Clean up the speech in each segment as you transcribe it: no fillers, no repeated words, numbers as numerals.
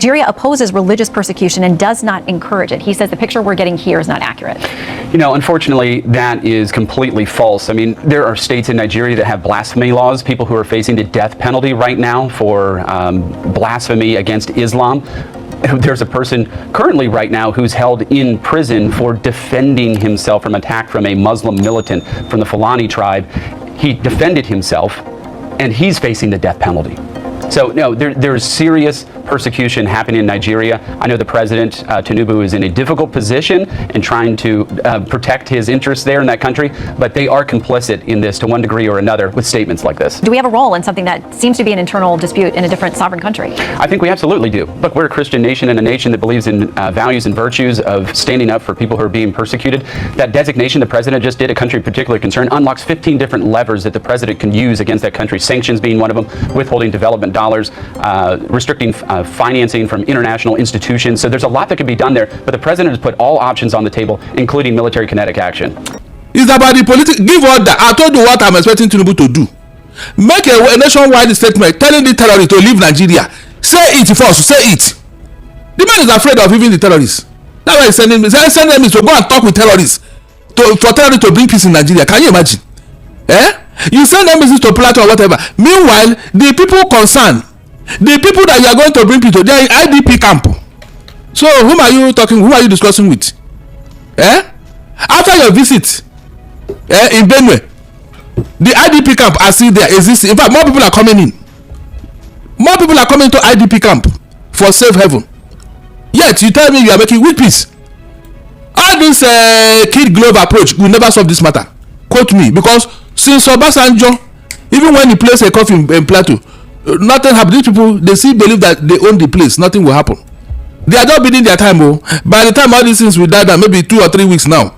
Nigeria opposes religious persecution and does not encourage it. He says the picture we're getting here is not accurate. You know, unfortunately, that is completely false. I mean, there are states in Nigeria that have blasphemy laws, people who are facing the death penalty right now for blasphemy against Islam. There's a person currently right now who's held in prison for defending himself from attack from a Muslim militant from the Fulani tribe. He defended himself, and he's facing the death penalty. So, no, there's serious persecution happening in Nigeria. I know the president, Tinubu, is in a difficult position in trying to protect his interests there in that country, but they are complicit in this to one degree or another with statements like this. Do we have a role in something that seems to be an internal dispute in a different sovereign country? I think we absolutely do. Look, we're a Christian nation and a nation that believes in values and virtues of standing up for people who are being persecuted. That designation the president just did, a country of particular concern, unlocks 15 different levers that the president can use against that country, sanctions being one of them, withholding development dollars, restricting financing from international institutions. So there's a lot that can be done there, but the president has put all options on the table, including military kinetic action. It's about the political. Give order. I told you what I'm expecting Tinubu to do. Make a nationwide statement telling the terrorists to leave Nigeria. Say it first. Say it. The man is afraid of even the terrorists. That's why he's sending them to go and talk with terrorists for terrorists to bring peace in Nigeria. Can you imagine? You send them messages to Plateau or whatever. Meanwhile, the people concerned, the people that you are going to bring people, they are in IDP camp. So whom are you talking? Who are you discussing with? After your visit in Benue, the IDP camp are still there existing. In fact, more people are coming in. More people are coming to IDP camp for safe haven. Yet you tell me you are making weak peace. All this kid glove approach will never solve this matter. Quote me, because since Obasanjo, even when he placed a coffin in Plateau, nothing happened. These people, they still believe that they own the place. Nothing will happen. They are not bidding their time. By the time all these things will die down, maybe 2 or 3 weeks now,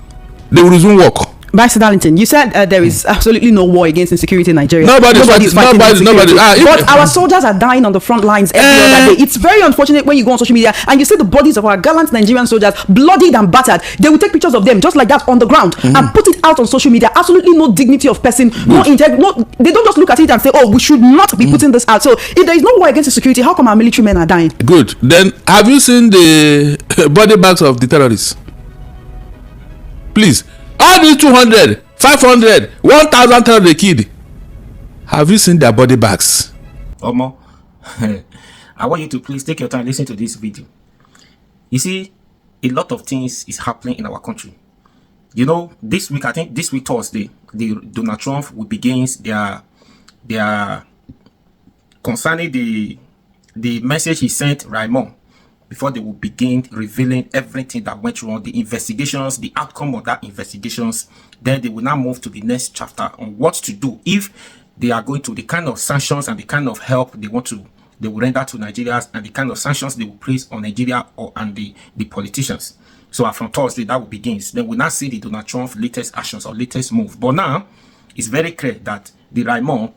they will resume work. Vice Darlington, you said there is absolutely no war against insecurity in Nigeria. Nobody's fighting. But our soldiers are dying on the front lines every other day. It's very unfortunate when you go on social media and you see the bodies of our gallant Nigerian soldiers bloodied and battered. They will take pictures of them just like that on the ground and put it out on social media. Absolutely no dignity of person, no integrity. They don't just look at it and say, "Oh, we should not be putting this out." So if there is no war against insecurity, how come our military men are dying? Good. Then have you seen the body bags of the terrorists? Please. All these 200, 500, 1,000 terrorists they killed. Have you seen their body bags? Omo, I want you to please take your time and listen to this video. You see, a lot of things is happening in our country. You know, this week, I think this week Thursday, Donald Trump will begin their concerning the message he sent Raymond, before they will begin revealing everything that went wrong, the investigations, the outcome of that investigations. Then they will now move to the next chapter on what to do if they are going to, the kind of sanctions and the kind of help they will render to Nigerians, and the kind of sanctions they will place on Nigeria and the politicians. So from Thursday, that will begin. Then we'll now see the Donald Trump latest actions or latest move. But now it's very clear that the Raymond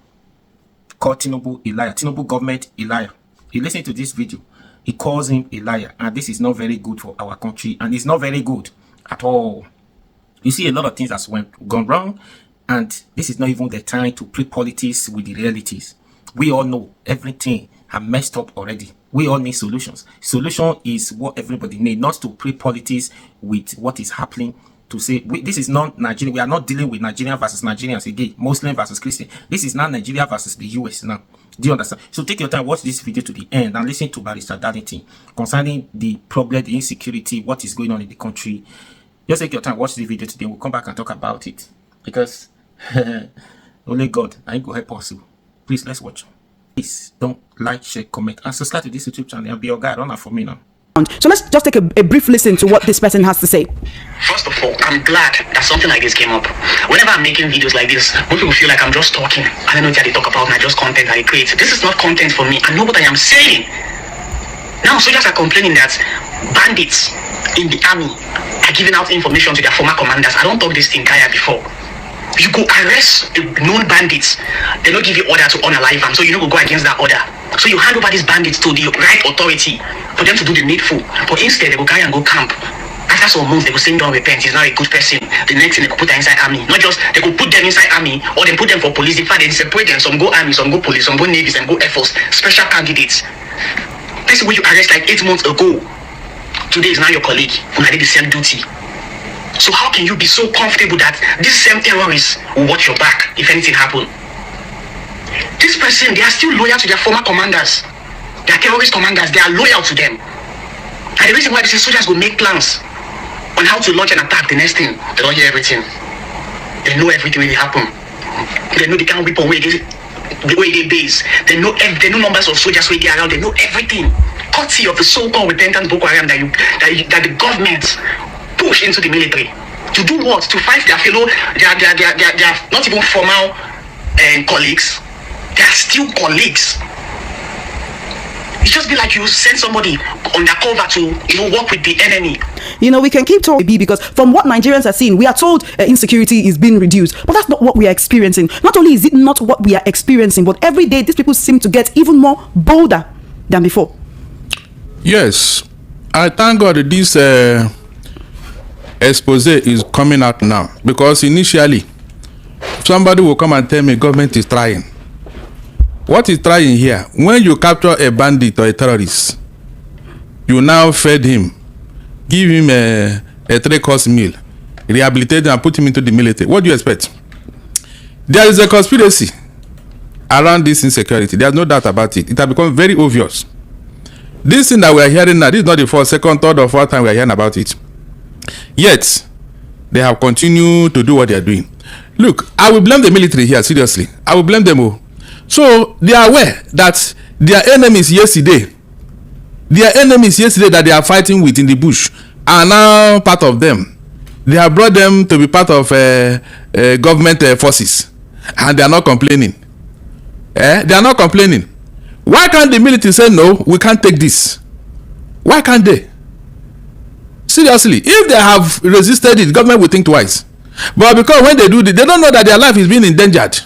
called Tinubu a liar. Tinubu government a liar. You listen to this video. He calls him a liar, and this is not very good for our country, and it's not very good at all. You see a lot of things that's gone wrong, and this is not even the time to play politics with the realities. We all know everything have messed up already. We all need solutions. Solution is what everybody needs, not to play politics with what is happening. To say this is not Nigeria. We are not dealing with Nigeria versus Nigerians again, Muslim versus Christian. This is not Nigeria versus the US now. Do you understand? So take your time, watch this video to the end, and listen to Barrister Darlington concerning the problem, the insecurity, what is going on in the country. Just take your time, watch the video today. We'll come back and talk about it, because only God I go help us. Please, let's watch. Please don't like, share, comment, and subscribe to this YouTube channel and be your guide. Run out for me now. So let's just take a brief listen to what this person has to say. First of all, I'm glad that something like this came up. Whenever I'm making videos like this, most people feel like I'm just talking. I don't know what they talk about, not just content that I create. This is not content for me. I know what I am saying. Now soldiers are complaining that bandits in the army are giving out information to their former commanders. I don't talk this thing Kaya before. You go arrest known bandits, they don't give you order to unalive them, so you don't go against that order. So you hand over these bandits to the right authority for them to do the needful. But instead, they go carry and go camp. After some months, they go say, don't repent, he's not a good person. The next thing, they go put them inside army. Not just, they go put them inside army, or they put them for police. In fact, they separate them. Some go army, some go police, some go navy, some go air force. Special candidates. person who you arrest like 8 months ago, today is now your colleague who did the same duty. So how can you be so comfortable that these same terrorists will watch your back if anything happens? This person, they are still loyal to their former commanders. Their terrorist commanders, they are loyal to them. And the reason why they say soldiers will make plans on how to launch an attack, the next thing, they don't hear everything. They know everything when it happen. They know they can't weapon where they base. They know numbers of soldiers where they around. They know everything. Courtesy of the so-called repentant Boko Haram that the government push into the military. To do what? To fight their fellow, their not even formal colleagues. They are still colleagues. It just be like you send somebody undercover to work with the enemy. We can keep talking because from what Nigerians are seeing, we are told insecurity is being reduced, but that's not what we are experiencing. Not only is it not what we are experiencing, but every day these people seem to get even more bolder than before. Yes, I thank God that this expose is coming out now, because initially somebody will come and tell me government is trying. What is trying here? When you capture a bandit or a terrorist, you now fed him, give him a 3-course meal, rehabilitate him and put him into the military. What do you expect? There is a conspiracy around this insecurity. There's no doubt about it. It has become very obvious. This thing that we are hearing now, this is not the first, second, third, or fourth time we are hearing about it. Yet, they have continued to do what they are doing. Look, I will blame the military here, seriously. I will blame them all. So they are aware that their enemies yesterday that they are fighting with in the bush are now part of them. They have brought them to be part of government forces, and they are not complaining. They are not complaining. Why can't the military say no? We can't take this. Why can't they? Seriously, if they have resisted it, government will think twice. But because when they do this, they don't know that their life is being endangered.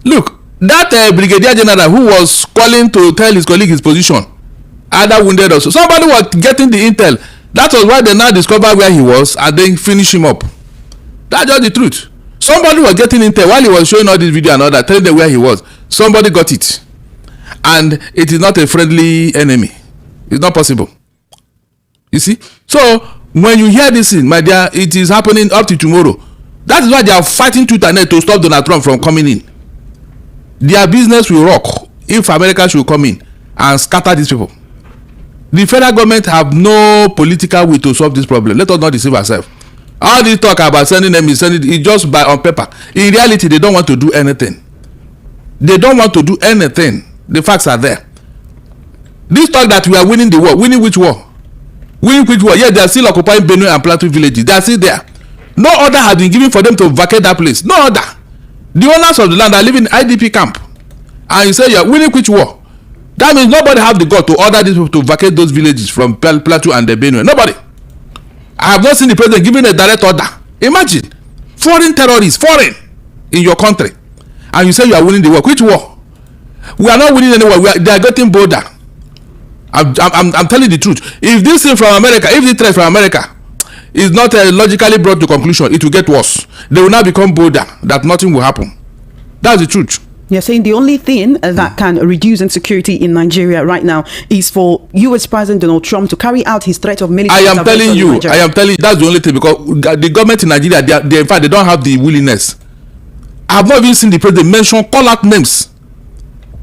Look. That brigadier general who was calling to tell his colleague his position, either wounded or so, somebody was getting the intel. That was why they now discovered where he was and then finish him up. That's just the truth. Somebody was getting intel while he was showing all this video and all that, telling them where he was. Somebody got it. And it is not a friendly enemy. It's not possible. You see? So, when you hear this thing, my dear, it is happening up to tomorrow. That is why they are fighting tooth and nail to stop Donald Trump from coming in. Their business will rock if America should come in and scatter these people. The federal government have no political will to solve this problem. Let us not deceive ourselves. All this talk about sending them is just by on paper. In reality, they don't want to do anything. They don't want to do anything. The facts are there. This talk that we are winning the war. Winning which war? Winning which war? Yes, they are still occupying Benue and Plateau villages. They are still there. No order has been given for them to vacate that place. No order. The owners of the land are living in IDP camp. And you say you are winning which war? That means nobody have the God to order these people to vacate those villages from Plateau and the Benue. Nobody. I have not seen the president giving a direct order. Imagine. Foreign terrorists, foreign, in your country. And you say you are winning the war. Which war? We are not winning any war. They are getting bolder. I'm telling the truth. If this thing from America, if the threat from America is not logically brought to conclusion, it will get worse. They will now become bolder, that nothing will happen. That's the truth. You're saying the only thing that can reduce insecurity in Nigeria right now is for U.S. President Donald Trump to carry out his threat of military intervention in Nigeria. I am telling you, that's the only thing, because the government in Nigeria, they in fact, they don't have the willingness. I have not even seen the president mention, call out names.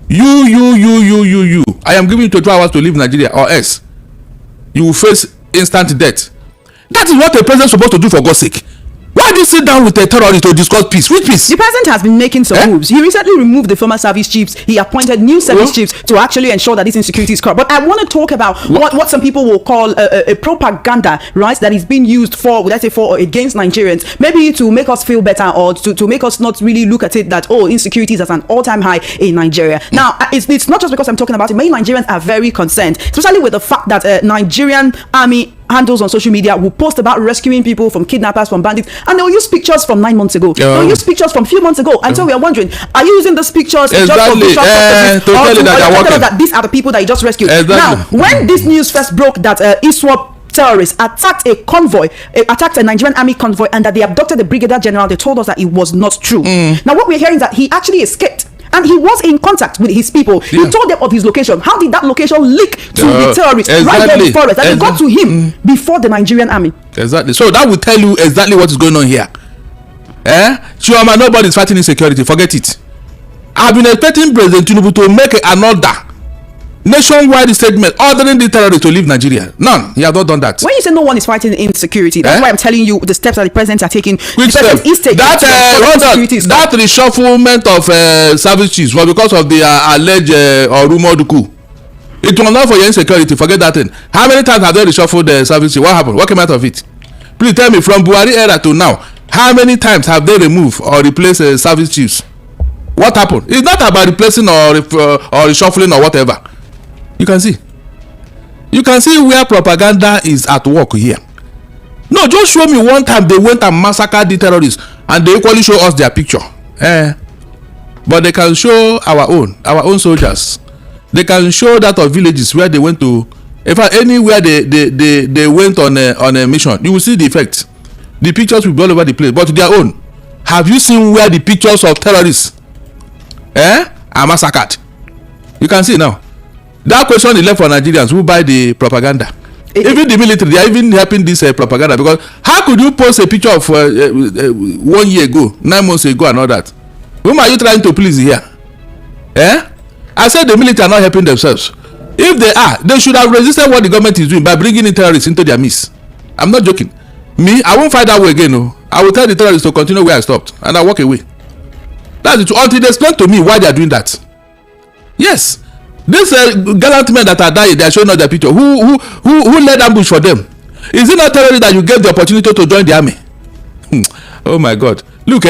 You. I am giving you 22 hours to leave Nigeria, or else you will face instant death. That is what a president is supposed to do, for God's sake. Why do you sit down with a terrorist to discuss peace? Which peace? The president has been making some moves. He recently removed the former service chiefs. He appointed new service chiefs to actually ensure that this insecurity is curbed. But I want to talk about what some people will call a propaganda, right? That is being used for, let's say, for or against Nigerians. Maybe to make us feel better, or to make us not really look at it that, insecurity is at an all-time high in Nigeria. Now, it's not just because I'm talking about it. Many Nigerians are very concerned, especially with the fact that Nigerian army handles on social media will post about rescuing people from kidnappers, from bandits, and they'll use pictures from 9 months ago. They'll use pictures from a few months ago. And so we are wondering, are you using these pictures just for visual purposes, to tell you that these are the people that you just rescued? Now, when this news first broke that ISWAP terrorists attacked a Nigerian army convoy, and that they abducted the brigadier general, they told us that it was not true. Now what we're hearing is that he actually escaped. and he was in contact with his people. Yeah. He told them of his location. How did that location leak to the terrorists right there in the forest? And they got to him before the Nigerian army. Exactly. So that will tell you exactly what is going on here. Chioma, nobody is fighting insecurity. Forget it. I've been expecting President Tinubu to make another nationwide statement ordering the terrorists to leave Nigeria. None. He has not done that. When you say no one is fighting insecurity, that's why I'm telling you the steps that the president are taking. Which step? That reshufflement of service chiefs was because of the alleged or rumored coup. It was not for your insecurity. Forget that thing. How many times have they reshuffled the service chiefs? What happened? What came out of it? Please tell me, from Buhari era to now, how many times have they removed or replaced service chiefs? What happened? It's not about replacing or reshuffling or whatever. You can see where propaganda is at work here. No, just show me one time they went and massacred the terrorists and they equally show us their picture. But they can show our own soldiers. They can show that of villages where they went to. In fact, anywhere they went on a mission, you will see the effect. The pictures will be all over the place, but their own. Have you seen where the pictures of terrorists are massacred? You can see now. That question is left for Nigerians who buy the propaganda. Even the military, they are even helping this propaganda, because how could you post a picture of 1 year ago, 9 months ago, and all that? Whom are you trying to please here? I said the military are not helping themselves. If they are, they should have resisted what the government is doing by bringing in terrorists into their midst. I'm not joking. Me, I won't fight that way again. No, I will tell the terrorists to continue where I stopped, and I walk away. That's it. Until they explain to me why they are doing that. Yes. These gallant men that are dying, they are showing us their picture. Who led ambush for them? Is it not terrorists that you gave the opportunity to join the army? Oh my God. Look,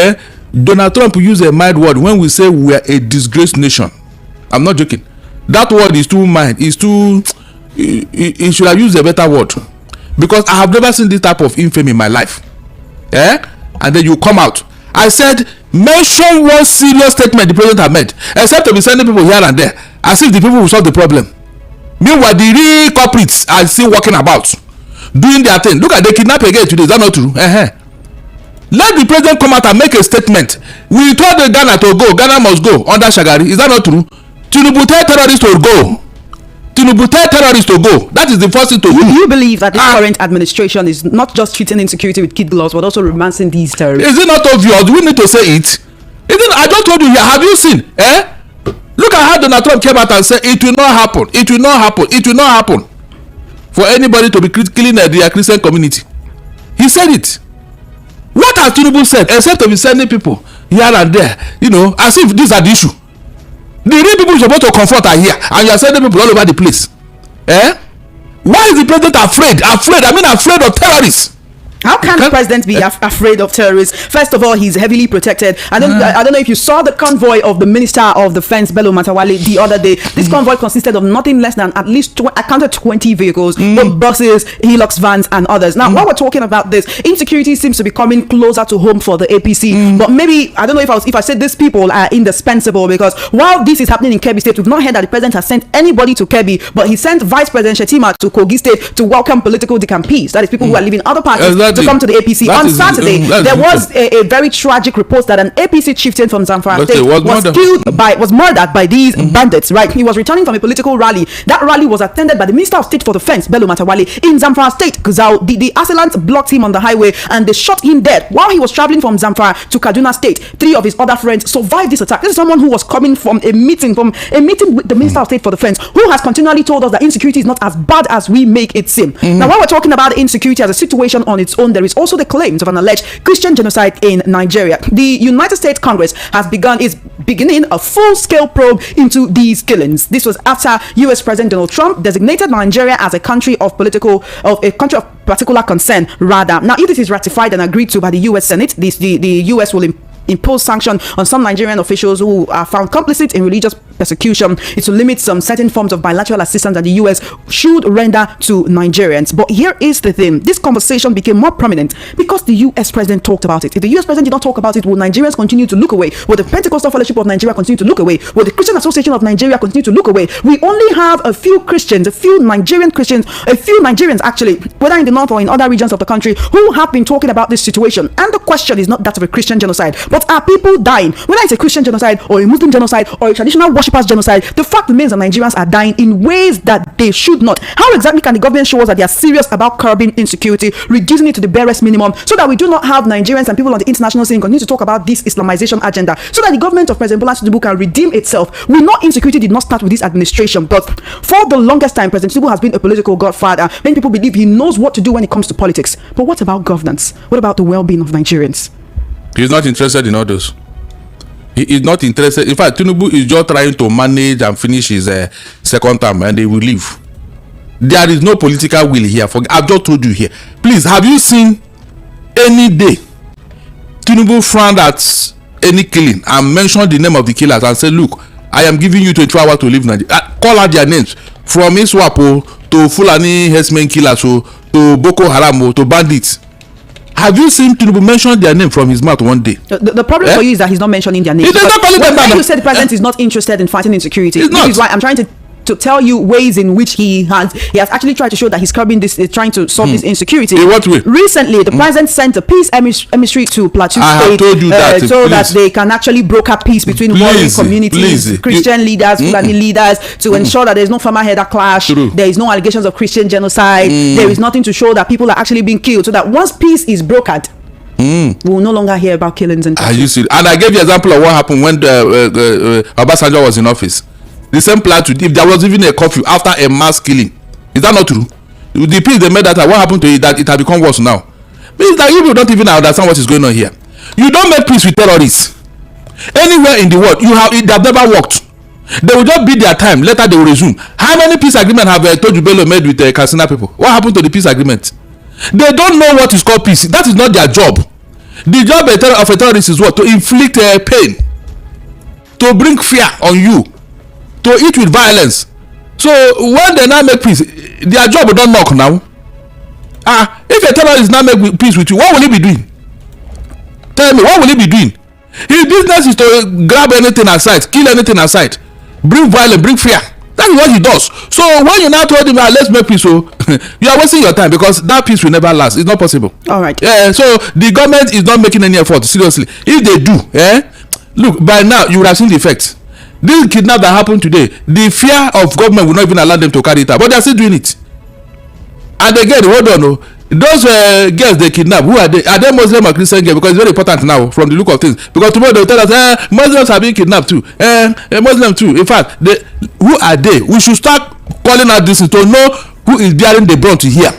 Donald Trump used a mild word when we say we are a disgraced nation. I'm not joking. That word is too mild. It's too. He should have used a better word. Because I have never seen this type of infamy in my life. And then you come out. I said, mention one serious statement the president had made, except to be sending people here and there, as if the people will solve the problem. Meanwhile, the real culprits are still walking about, doing their thing. Look at the kidnapping again today. Is that not true? Let the president come out and make a statement. We told the Ghana to go. Ghana must go under Shagari. Is that not true? Tinubu tell terrorists to go. Tinubu tell terrorists to go. That is the first thing to do. You believe that this current administration is not just treating insecurity with kid gloves, but also romancing these terrorists? Is it not obvious? Do we need to say it? I just told you here. Have you seen? Look at how Donald Trump came out and said it will not happen. It will not happen. It will not happen for anybody to be killing the Christian community. He said it. What has Tinubu said except to be sending people here and there? As if these are the issue. The real people you're supposed to confront are here, and you are sending people all over the place. Why is the president afraid? Afraid of terrorists. How can the president be afraid of terrorists? First of all, he's heavily protected. I don't know if you saw the convoy of the Minister of Defense, Bello Matawalle, the other day. This convoy consisted of nothing less than at least I counted 20 vehicles, both buses, Hilux vans, and others. Now, while we're talking about this, insecurity seems to be coming closer to home for the APC. But maybe, I don't know if I said these people are indispensable, because while this is happening in Kebbi State, we've not heard that the president has sent anybody to Kebbi, but he sent Vice President Shetima to Kogi State to welcome political decampees. That is people who are leaving other parties to come to the APC. On Saturday, there was a very tragic report that an APC chieftain from Zamfara State was murdered by these bandits. Right, he was returning from a political rally. That rally was attended by the Minister of State for Defense, Bello Matawalle, in Zamfara State. Gazal, the assailants blocked him on the highway and they shot him dead while he was traveling from Zamfara to Kaduna State. 3 of his other friends survived this attack. This is someone who was coming from a meeting with the Minister of State for Defense, who has continually told us that insecurity is not as bad as we make it seem. Now, while we're talking about insecurity as a situation on its own, there is also the claims of an alleged Christian genocide in Nigeria. The United States Congress is beginning a full-scale probe into these killings. This was after U.S. President Donald Trump designated Nigeria as a country of particular concern. Rather, now if this is ratified and agreed to by the U.S. Senate, the U.S. will impose sanction on some Nigerian officials who are found complicit in religious persecution. It will limit some certain forms of bilateral assistance that the U.S. should render to Nigerians. But here is the thing. This conversation became more prominent because the U.S. president talked about it. If the U.S. president did not talk about it, will Nigerians continue to look away? Will the Pentecostal Fellowship of Nigeria continue to look away? Will the Christian Association of Nigeria continue to look away? We only have a few Nigerians actually, whether in the north or in other regions of the country, who have been talking about this situation. And the question is not that of a Christian genocide, but But are people dying? Whether it's a Christian genocide or a Muslim genocide or a traditional worshippers genocide, the fact remains that Nigerians are dying in ways that they should not. How exactly can the government show us that they are serious about curbing insecurity, reducing it to the barest minimum, so that we do not have Nigerians and people on the international scene continue to talk about this Islamization agenda, so that the government of President Bola Tinubu can redeem itself? We know insecurity did not start with this administration, but for the longest time, President Tinubu has been a political godfather. Many people believe he knows what to do when it comes to politics. But what about governance? What about the well-being of Nigerians? He's not interested in all those. He is not interested. In fact, Tinubu is just trying to manage and finish his second term, and they will leave. There is no political will here. I've just told you here. Please, have you seen any day Tinubu frowned at any killing and mentioned the name of the killers and said, look, I am giving you 24 hours to leave Nigeria? Call out their names. From Iswapo to Fulani herdsmen killers to Boko Haram to bandits. Have you seen Tinubu mention their name from his mouth one day? The problem for you is that he's not mentioning their names. He does not call it when you said the president is not interested in fighting insecurity, this is why I'm trying to tell you ways in which he has actually tried to show that he's curbing this, trying to solve this insecurity. In what way? Recently, the president sent a peace emissary to Plateau State so that they can actually broker peace between warring communities, Christian leaders, Fulani leaders, to ensure that there's no farmer-header clash. There is no allegations of Christian genocide. There is nothing to show that people are actually being killed. So that once peace is brokered, we will no longer hear about killings and Are you serious? And I gave you an example of what happened when Obasanjo was in office. The same Plateau, if there was even a curfew after a mass killing, is that not true? The peace they made that, what happened to it, that it has become worse now? Means that you people don't even understand what is going on here. You don't make peace with terrorists. Anywhere in the world, they have never worked. They will just beat their time, later they will resume. How many peace agreements have Toju Bello made with Katsina people? What happened to the peace agreement? They don't know what is called peace. That is not their job. The job of a terrorist is what? To inflict pain, to bring fear on you, to eat with violence. So when they now make peace, their job don't knock now. If a terrorist now make peace with you, what will he be doing? Tell me, what will he be doing? His business is to grab anything aside, kill anything aside, bring violence, bring fear. That is what he does. So when you now told him, let's make peace, so you are wasting your time, because that peace will never last. It's not possible. All right. So the government is not making any effort, seriously. If they do, look, by now you would have seen the effect. This kidnap that happened today, the fear of government will not even allow them to carry it out, but they are still doing it. And again, hold on, those girls they kidnap, who are they? Are they Muslim or Christian girls? Because it's very important now from the look of things. Because tomorrow they will tell us, Muslims are being kidnapped too, Muslim too. In fact, who are they? We should start calling out this to know who is bearing the brunt here.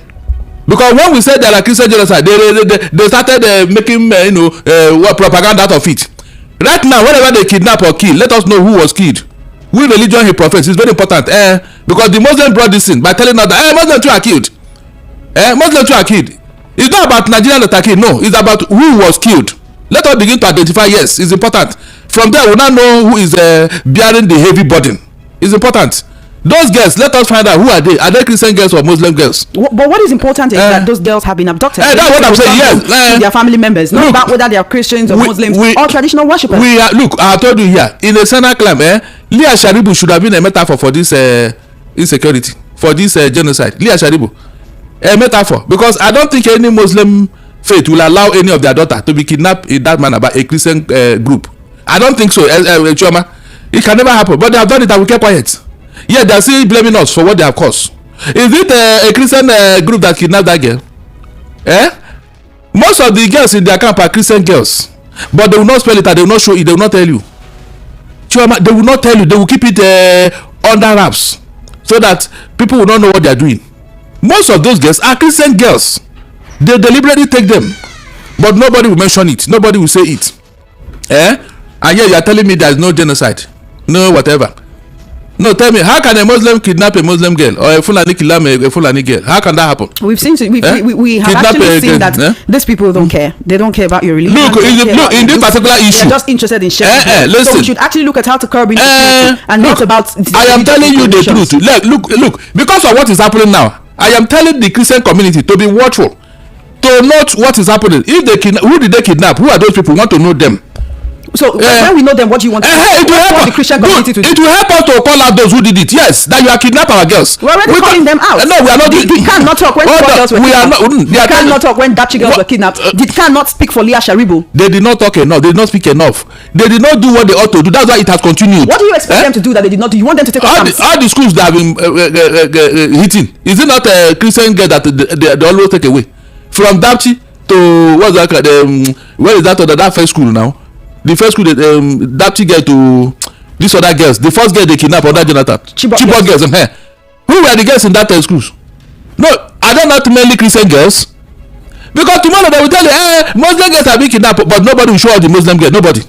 Because when we said there are Christian genocide, they started making propaganda out of it. Right now, whenever they kidnap or kill, let us know who was killed. Which religion he professes is very important. Because the Muslim brought this in by telling us that Muslims too are killed. Muslims too are killed. It's not about Nigerians that are killed. No, it's about who was killed. Let us begin to identify. Yes, it's important. From there, we now know who is bearing the heavy burden. It's important. Those girls, let us find out who are they. Are they Christian girls or Muslim girls? But what is important is that those girls have been abducted. That's what I'm saying. Yes, their family members. Not about whether they are Christians or Muslims or traditional worshippers. Look, I told you here in the Senate climb, Leah Sharibu should have been a metaphor for this insecurity, for this genocide. Leah Sharibu, a metaphor, because I don't think any Muslim faith will allow any of their daughter to be kidnapped in that manner by a Christian group. I don't think so. Choma, it can never happen. But they have done it and we kept quiet. Yeah, they are still blaming us for what they have caused. Is it a Christian group that kidnapped that girl? Most of the girls in their camp are Christian girls, but they will not spell it and they will not show it. They will not tell you. Chuma, they will not tell you. They will keep it under wraps so that people will not know what they are doing. Most of those girls are Christian girls. They deliberately take them, but nobody will mention it. Nobody will say it. And yet you are telling me there is no genocide, no whatever. No, tell me, how can a Muslim kidnap a Muslim girl or a Fulani kidnap a Fulani girl? How can that happen? We've seen, we have actually seen that these people don't care. They don't care about your religion. Look, in this particular issue, they're just interested in sharing. Listen, so we should actually look at how to curb insecurity and not about. I am telling you the truth. Look, because of what is happening now, I am telling the Christian community to be watchful, to note what is happening. If they who did they kidnap? Who are those people? We want to know them. So when we know them, what do you want? It will help the Christian community to do? It will help us to call out those who did it. Yes, that you are kidnapping our girls. We're already calling them out. No, we are not. They cannot talk when girls were kidnapped. They cannot talk when Dapchi girls were kidnapped. They cannot speak for Leah Sharibu. They did not talk enough. They did not speak enough. They did not do what they ought to do. That's why it has continued. What do you expect them to do that they did not do? You want them to take all the schools that have been hitting? Is it not a Christian girl that they always take away from Dapchi to what's that? Where is that first school now? The first school Dapchi girl to these other girls. The first girl they kidnapped under Jonathan. Chibok girls. Who were the girls in that schools? No, are they not mainly Christian girls? Because tomorrow they will tell you, Muslim girls are being kidnapped, but nobody will show up the Muslim girl. Nobody.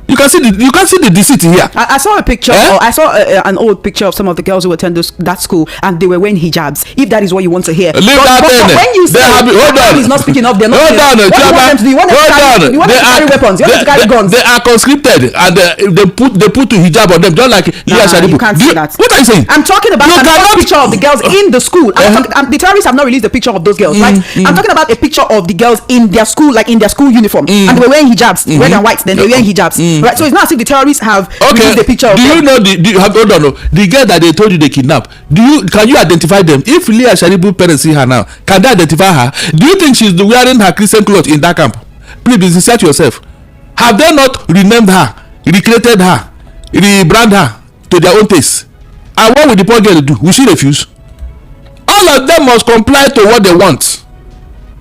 You can see the deceit here. I saw a picture. Or I saw an old picture of some of the girls who attend that school, and they were wearing hijabs. If that is what you want to hear, leave that in. When you say he's not speaking up, they're not. Hold on. What do you want them to do? You want them to carry weapons? You want them to carry guns? They are conscripted, and they put to hijab on them, just like you can't say that. What are you saying? I'm talking about a picture of the girls in the school. The terrorists have not released a picture of those girls, right? I'm talking about a picture of the girls in their school, like in their school uniform, and they were wearing hijabs, red and white. Then they were wearing hijabs. Right, so it's not as if the terrorists have released the picture of them. You know the girl that they told you they kidnapped? Can you identify them? If Leah Sharibu parents see her now, can they identify her? Do you think she's wearing her Christian clothes in that camp? Please be sincere to yourself. Have they not renamed her, recreated her, rebrand her to their own taste? And what will the poor girl do? Will she refuse? All of them must comply to what they want.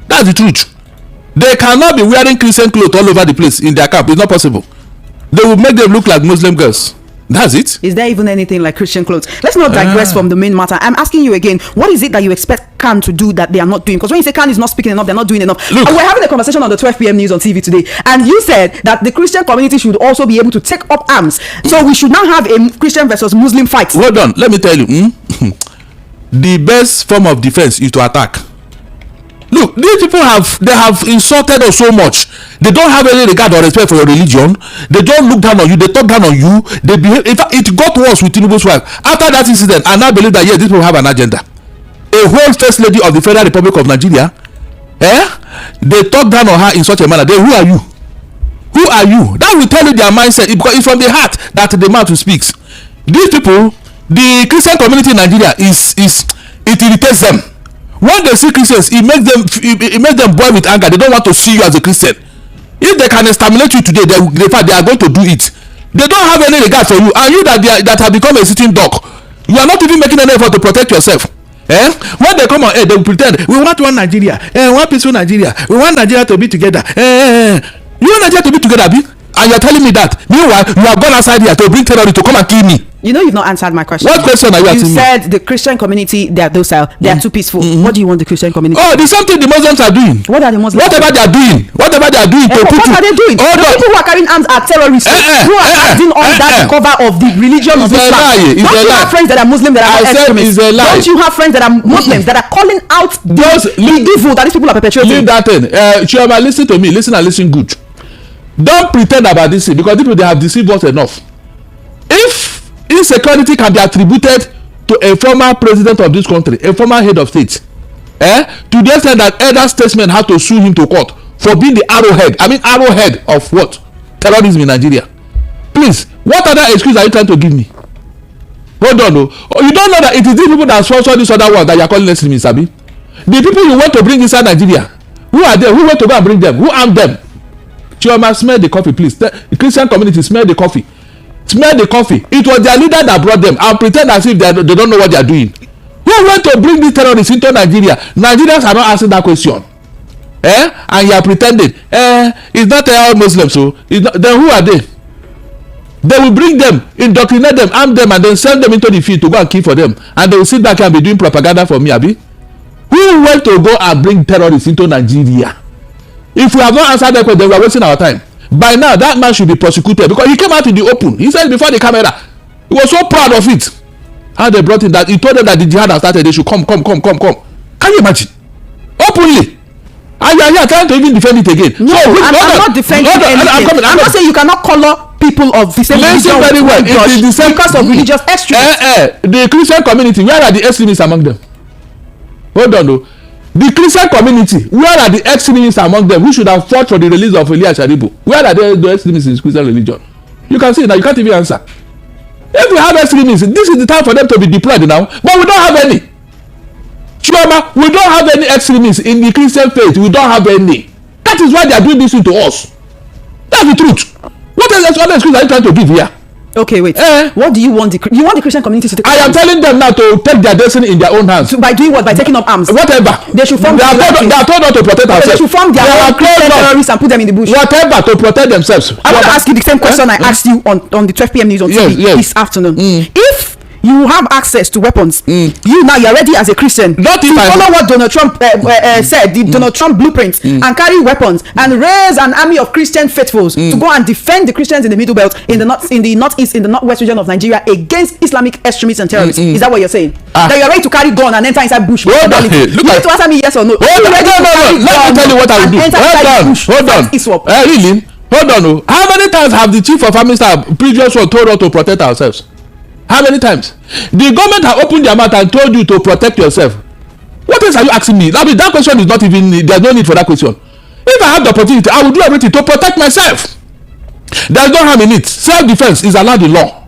That's the truth. They cannot be wearing Christian clothes all over the place in their camp. It's not possible. They will make them look like Muslim girls. That's it. Is there even anything like Christian clothes? Let's not digress from the main matter. I'm asking you again, what is it that you expect Khan to do that they are not doing? Because when you say Khan is not speaking enough, they're not doing enough. Look, we're having a conversation on the 12 p.m. news on TV today, and you said that the Christian community should also be able to take up arms. So we should now have a Christian versus Muslim fight. Hold on, let me tell you. The best form of defense is to attack. Look, these people have insulted us so much. They don't have any regard or respect for your religion. They don't look down on you. They talk down on you. They behave. In fact, it got worse with Tinubu's wife. After that incident, I now believe that yes, these people have an agenda. A whole first lady of the Federal Republic of Nigeria, they talk down on her in such a manner. Who are you? Who are you? That will tell you their mindset, because it's from the heart that the mouth speaks. These people, the Christian community in Nigeria it irritates them. When they see Christians, it makes them boil with anger. They don't want to see you as a Christian. If they can exterminate you today, they are going to do it. They don't have any regard for you, and you that have become a sitting duck, you are not even making any effort to protect yourself. When they come on air, they will pretend we want one Nigeria, one peaceful Nigeria. We want Nigeria to be together. You want Nigeria to be together, and you're telling me that. Meanwhile, you have gone outside here to bring terrorists to come and kill me. You know, you've not answered my question. What question are you asking me? You said the Christian community, they are docile, they are too peaceful. What do you want the Christian community? Oh, the same thing the Muslims are doing. What are the Muslims? Whatever they are doing to what put are they doing? The people who are carrying arms are terrorists. Who are acting under the cover of the religion of Islam. Don't you have friends that are Muslim that are extremists? Don't you have friends that are Muslims that are calling out the evil that these people are perpetrating? Leave that thing. Chioma, listen to me. Listen and listen good. Don't pretend about this thing, because people, they have deceived us enough. If insecurity can be attributed to a former president of this country, a former head of state, to the extent that other statesmen have to sue him to court for being the arrowhead of what? Terrorism in Nigeria. Please, what other excuse are you trying to give me? Hold on, no. You don't know that it is these people that sponsor this other one that you are calling extremists, Abi? The people you want to bring inside Nigeria, who are they? Who went to go and bring them? Who armed them? Chioma, smell the coffee, please. The Christian community, smell the coffee. Smell the coffee. It was their leader that brought them, and pretend as if they don't know what they are doing. Who went to bring these terrorists into Nigeria? Nigerians are not asking that question. And you are pretending. It's not all Muslims, so then who are they? They will bring them, indoctrinate them, arm them, and then send them into the field to go and kill for them. And they will sit back and be doing propaganda for me, Abi. Who went to go and bring terrorists into Nigeria? If we have not answered that question, then we are wasting our time. By now, that man should be prosecuted, because he came out in the open. He said before the camera, he was so proud of it. How they brought him that he told them that the jihad has started. They should come. Can you imagine? Openly. And you are here trying to even defend it again. No, so, I'm not defending anything. I'm not saying you cannot color people of the same religion very well. It is the same because of religious extremists. The Christian community, where are the extremists among them? Hold on, though. The Christian community, where are the extremists among them who should have fought for the release of Elias Sharibu? Where are the extremists in Christian religion? You can see now, you can't even answer. If we have extremists, this is the time for them to be deployed now, but we don't have any. Chioma, we don't have any extremists in the Christian faith. We don't have any. That is why they are doing this to us. That's the truth. What other excuse are you trying to give here? Okay, wait. What do you want the Christian community to take? I am telling them now to take their destiny in their own hands. So by doing what? By taking up arms? Whatever. They should form. They are told not to protect themselves. They should form their own Christian terrorists and put them in the bush. Whatever to protect themselves. I want to ask you the same question I asked you on the 12 p.m. news on TV this afternoon. If you have access to weapons, you are ready as a Christian to follow what Donald Trump said, the Donald Trump blueprint, and carry weapons and raise an army of Christian faithfuls to go and defend the Christians in the Middle Belt, in the northeast, in the northwest region of Nigeria against Islamic extremists and terrorists. Is that what you're saying? That you're ready to carry gun and enter inside bush? You need to answer me yes or no. Let me tell you what I will do. Hold on. Really? Hold on. How many times have the chief of army staff previous one told us to protect ourselves? How many times? The government have opened their mouth and told you to protect yourself. What else are you asking me? I mean, that question is not even, there's no need for that question. If I have the opportunity, I will do everything to protect myself. There's no harm in it. Self-defense is allowed in law.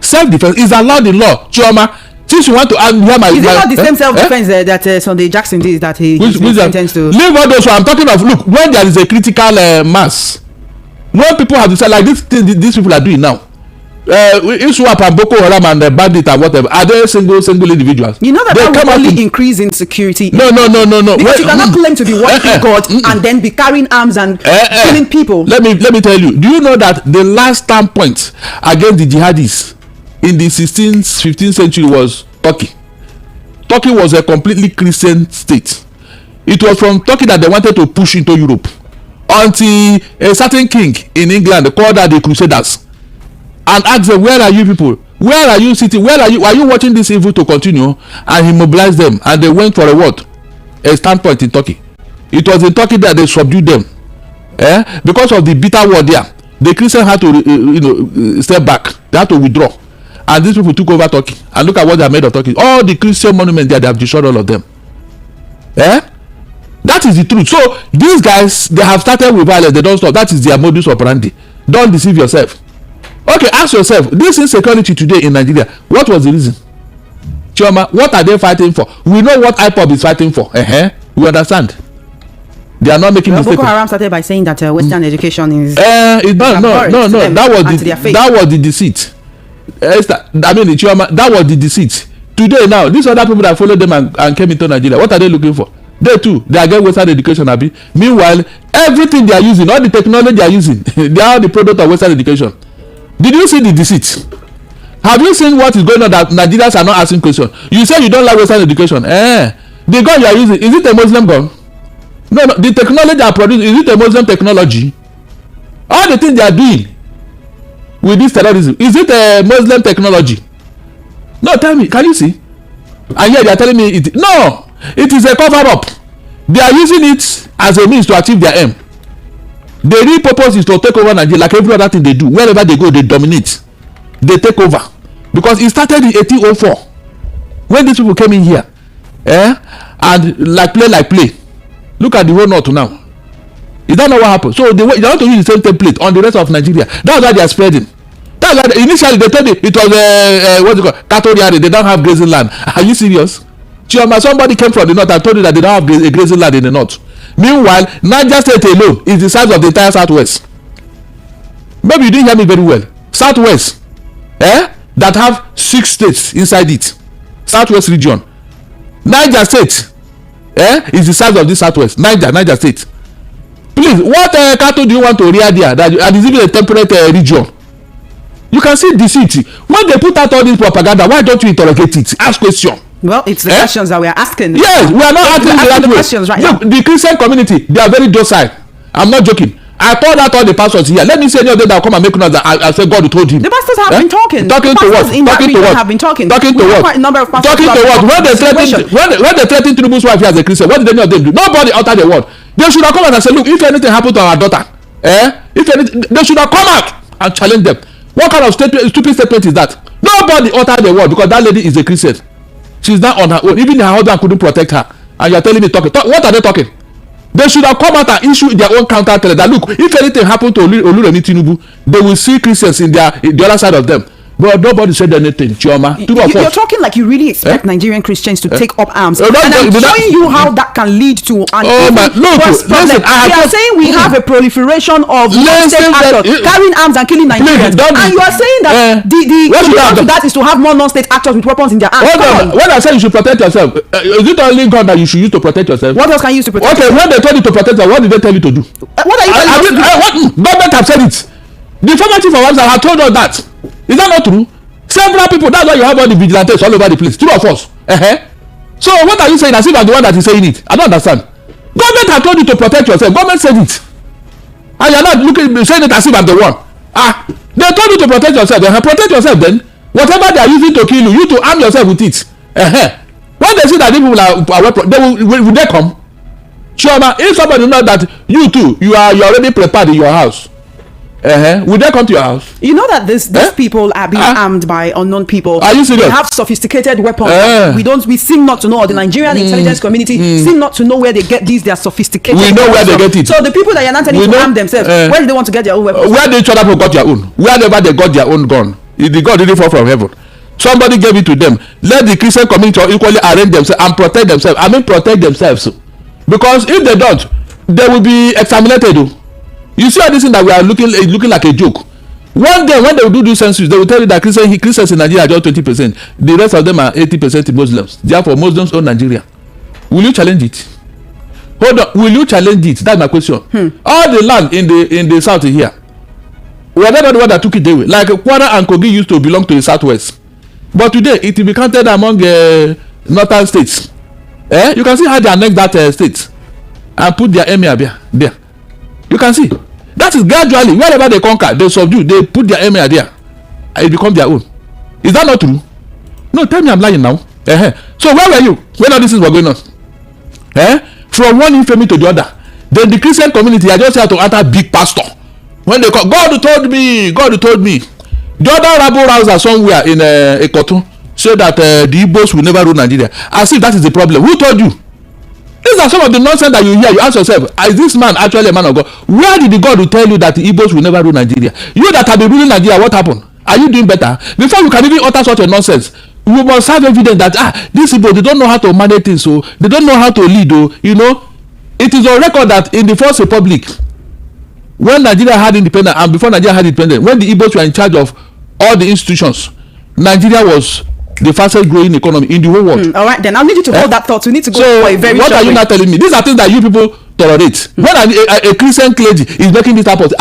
Self-defense is allowed in law. Chioma, since you want to hear my... Is it not the same self-defense that Sunday Jackson did that he intends to... Leave all those. I'm talking of, look, when there is a critical mass, when people have decided, like these people are doing now, ISWAP and Boko Haram and the bandit and whatever, are they single individuals? You know that will only increase insecurity. No. Because you cannot claim to be worshiping God and then be carrying arms and killing people. Let me tell you. Do you know that the last standpoint against the jihadis in the 16th, 15th century was Turkey? Turkey was a completely Christian state. It was from Turkey that they wanted to push into Europe until a certain king in England called out the Crusaders and asked them, where are you people? Where are you sitting? Where are you watching this evil to continue? And he mobilized them, and they went for a standpoint in Turkey. It was in Turkey that they subdued them. Because of the bitter war there, the Christians had to step back. They had to withdraw, and these people took over Turkey. And look at what they are made of Turkey. All the Christian monuments there, they have destroyed all of them. That is the truth. So these guys, they have started with violence. They don't stop. That is their modus operandi. Don't deceive yourself. Okay, ask yourself, this insecurity today in Nigeria, what was the reason? Chioma, what are they fighting for? We know what IPOB is fighting for. We understand. They are not making mistakes. Boko Haram started by saying that Western education is... No. That was the deceit. I mean, Chioma, that was the deceit. Today now, these other people that followed them and came into Nigeria, what are they looking for? They too, they are getting Western education, Abi. Meanwhile, everything they are using, all the technology they are using, they are the product of Western education. Did you see the deceit? Have you seen what is going on that Nigerians are not asking questions? You say you don't like Western education. The gun you are using, is it a Muslim gun? No. The technology they are producing, is it a Muslim technology? All the things they are doing with this terrorism, is it a Muslim technology? No, tell me, can you see? And yet they are telling me no, it is a cover up. They are using it as a means to achieve their aim. The real purpose is to take over Nigeria, like every other thing they do. Wherever they go, they dominate. They take over. Because it started in 1804 when these people came in here. And like play. Look at the whole north now. Is that not what happened? So they want to use the same template on the rest of Nigeria. That's why they are spreading. That's why initially they told it was what's it called? Cattle area. They don't have grazing land. Are you serious? Chioma, somebody came from the north and told you that they don't have a grazing land in the north. Meanwhile, Niger State alone is the size of the entire Southwest. Maybe you didn't hear me very well. Southwest, that have 6 states inside it. Southwest region. Niger State, is the size of this Southwest. Niger State. Please, what cattle do you want to rear there? And is even a temperate region. You can see deceit. When they put out all this propaganda, why don't you interrogate it? Ask questions. Well, it's the questions that we are asking. Yes, we are not asking the questions right now. The Christian community, they are very docile. I'm not joking. I told out all the pastors here. Let me say any of them that will come and make noise that I said God told him. The pastors have been talking. Talking to what? Talking to what? Have been talking. Talking to what? Quite a number of pastors. Talking to what? When they threatened Tinubu's wife as a Christian, what did any of them do? Nobody uttered the word. They should have come out and said, look, if anything happened to our daughter, if anything, they should have come out and challenge them. What kind of stupid statement is that? Nobody uttered the word because that lady is a Christian. She's not on her own. Even her husband couldn't protect her. and you are telling me talking. What are they talking? They should have come out and issue their own counter tell that look, if anything happened to Oluremi Tinubu, they will see Christians in the other side of them. But nobody said anything, Chioma. You're talking like you really expect Nigerian Christians to take up arms. And I'm showing you how that can lead to an worse problem. We are saying we have a proliferation of non-state actors carrying arms and killing Nigerians. And you are saying that the solution to that is to have more non-state actors with weapons in their hands. When I say you should protect yourself, is it only gun that you should use to protect yourself? What else can you use to protect yourself? Okay, when they told you to protect yourself, what did they tell you to do? What are you telling us to do? Government have said it. The former chief of arms have told us that. Is that not true? Several people, that's why you have all the vigilantes all over the place. True of us. So what are you saying as if I'm the one that is saying it? I don't understand. Government have told you to protect yourself. Government said it. And you're not saying it as if I'm the one. They told you to protect yourself. Protect yourself then. Whatever they are using to kill you, you to arm yourself with it. When they see that people are weapons, will they come? Sure, man, if somebody knows that you too, you're already prepared in your house. Will they come to your house? You know that these people are being armed by unknown people. Are you serious? They have sophisticated weapons. We seem not to know, or the Nigerian intelligence community seem not to know where they get their sophisticated weapons. We know where they get it. So the people that you're not telling to arm themselves, where do they want to get their own weapons? Where did other people got their own? Wherever they got their own gun. The gun didn't fall from heaven. Somebody gave it to them. Let the Christian community equally arrange themselves and protect themselves. I mean protect themselves. Because if they don't, they will be exterminated. You see all this thing that we are looking like a joke. One day when they will do this census, they will tell you that Christians in Nigeria are just 20%. The rest of them are 80% Muslims. Therefore, Muslims own Nigeria. Will you challenge it? Hold on. Will you challenge it? That's my question. All the land in the south here, we are not the one that took it away. Like Kwara and Kogi used to belong to the southwest, but today it will be counted among northern states. You can see how they annex that state and put their emir there. You can see. That is gradually, wherever they conquer, they subdue, they put their emir there, and it becomes their own. Is that not true? No, tell me I'm lying now. So where were you when all this things were going on? From one infamy to the other. Then the Christian community are just here to enter big pastor. When they call, God told me. The other rabble rouser somewhere in Ekotun said that the Igbos will never rule Nigeria. As if that is the problem. Who told you? These are some of the nonsense that you hear. You ask yourself, is this man actually a man of God? Where did the God who tell you that the Igbos will never rule Nigeria? You that have been ruling Nigeria, what happened? Are you doing better? Before you can even utter such a nonsense, we must have evidence that these people, they don't know how to manage things, so they don't know how to lead. It is on record that in the First Republic, when Nigeria had independence and before Nigeria had independence, when the Igbos were in charge of all the institutions, Nigeria was the fastest growing economy in the whole world. All right, then I'll need you to hold that thought. We need to go for a very what are you not telling me? These are things that you people tolerate. When a Christian clergy is making this happen